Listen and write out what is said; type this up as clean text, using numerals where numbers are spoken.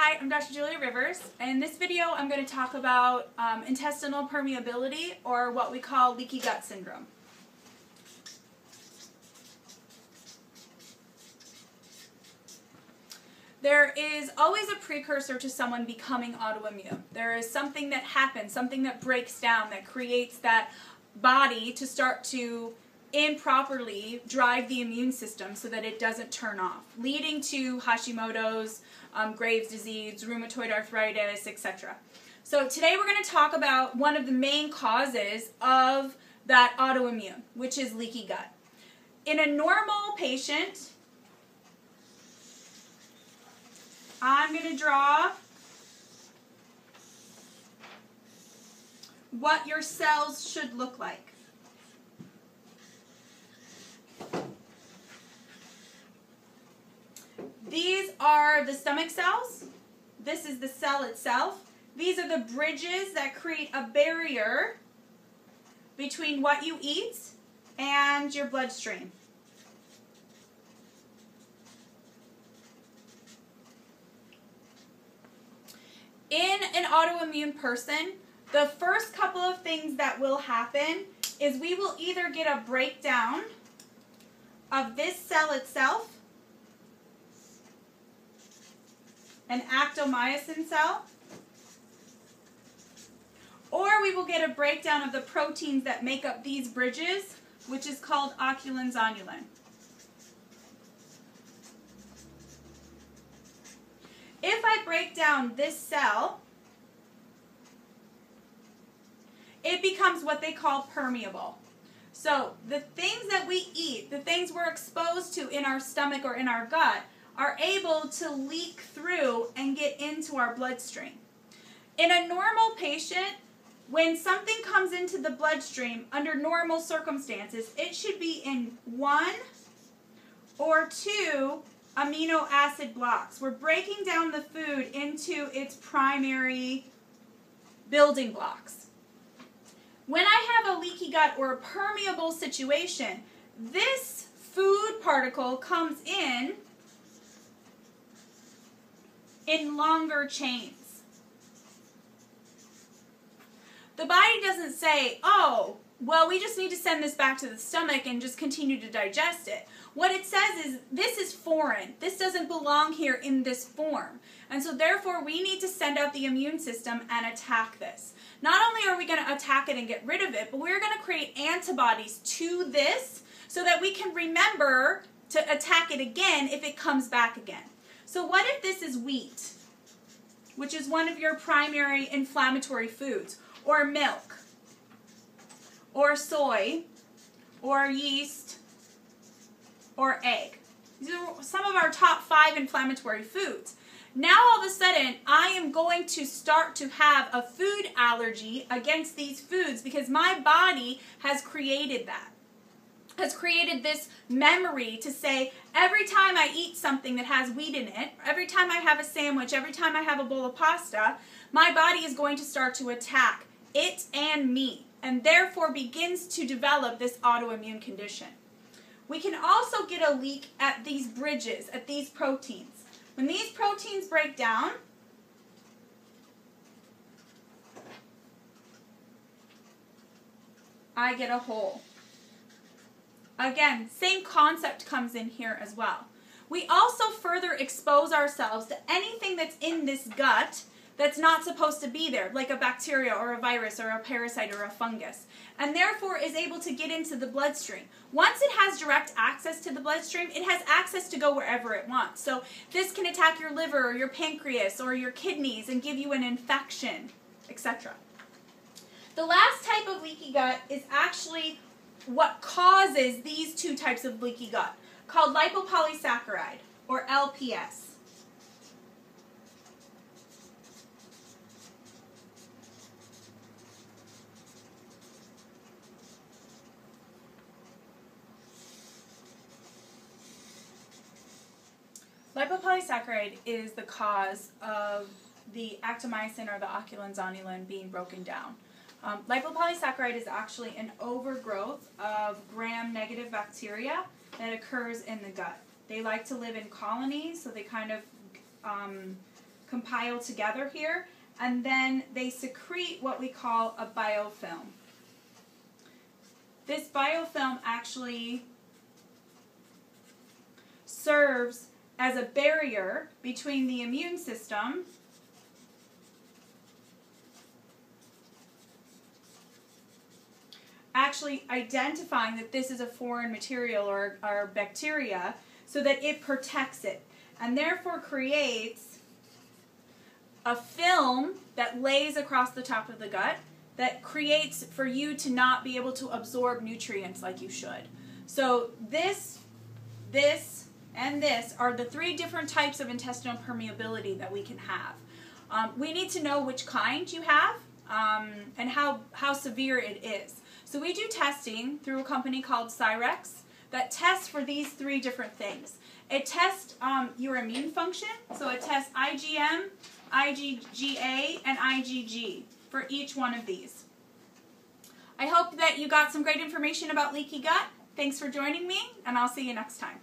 Hi, I'm Dr. Julia Rivers. In this video, I'm going to talk about intestinal permeability, or what we call leaky gut syndrome. There is always a precursor to someone becoming autoimmune. There is something that happens, something that breaks down, that creates that body to start to improperly drive the immune system so that it doesn't turn off, leading to Hashimoto's, Graves' disease, rheumatoid arthritis, etc. So today we're going to talk about one of the main causes of that autoimmune, which is leaky gut. In a normal patient, I'm going to draw what your cells should look like. These are the stomach cells. This is the cell itself. These are the bridges that create a barrier between what you eat and your bloodstream. In an autoimmune person, the first couple of things that will happen is we will either get a breakdown of this cell itself, an actomyosin cell, or we will get a breakdown of the proteins that make up these bridges, which is called oculin-zonulin. If I break down this cell, it becomes what they call permeable. So the things that we eat, the things we're exposed to in our stomach or in our gut, are able to leak through and get into our bloodstream. In a normal patient, when something comes into the bloodstream under normal circumstances, it should be in 1 or 2 amino acid blocks. We're breaking down the food into its primary building blocks. When I have a leaky gut or a permeable situation, this food particle comes in longer chains. The body doesn't say, oh, well, we just need to send this back to the stomach and just continue to digest it. What it says is, this is foreign. This doesn't belong here in this form. And so therefore, we need to send out the immune system and attack this. Not only are we going to attack it and get rid of it, but we're going to create antibodies to this so that we can remember to attack it again if it comes back again. So what if this is wheat, which is one of your primary inflammatory foods, or milk, or soy, or yeast, or egg? These are some of our top 5 inflammatory foods. Now all of a sudden, I am going to start to have a food allergy against these foods because my body has created that. Has created this memory to say, every time I eat something that has wheat in it, every time I have a sandwich, every time I have a bowl of pasta, my body is going to start to attack it and me, and therefore begins to develop this autoimmune condition. We can also get a leak at these bridges, at these proteins. When these proteins break down, I get a hole. Again, same concept comes in here as well. We also further expose ourselves to anything that's in this gut that's not supposed to be there, like a bacteria or a virus or a parasite or a fungus, and therefore is able to get into the bloodstream. Once it has direct access to the bloodstream, it has access to go wherever it wants. So this can attack your liver or your pancreas or your kidneys and give you an infection, etc. The last type of leaky gut is actually what causes these 2 types of leaky gut, called lipopolysaccharide, or LPS. Lipopolysaccharide is the cause of the actomyosin or the oculin-zonulin being broken down. Lipopolysaccharide is actually an overgrowth of gram-negative bacteria that occurs in the gut. They like to live in colonies, so they kind of compile together here, and then they secrete what we call a biofilm. This biofilm actually serves as a barrier between the immune system actually identifying that this is a foreign material or bacteria, so that it protects it, and therefore creates a film that lays across the top of the gut that creates for you to not be able to absorb nutrients like you should. So this, and this are the 3 different types of intestinal permeability that we can have. We need to know which kind you have and how severe it is. So we do testing through a company called Cyrex that tests for these 3 different things. It tests your immune function, so it tests IgM, IgGA, and IgG for each one of these. I hope that you got some great information about leaky gut. Thanks for joining me, and I'll see you next time.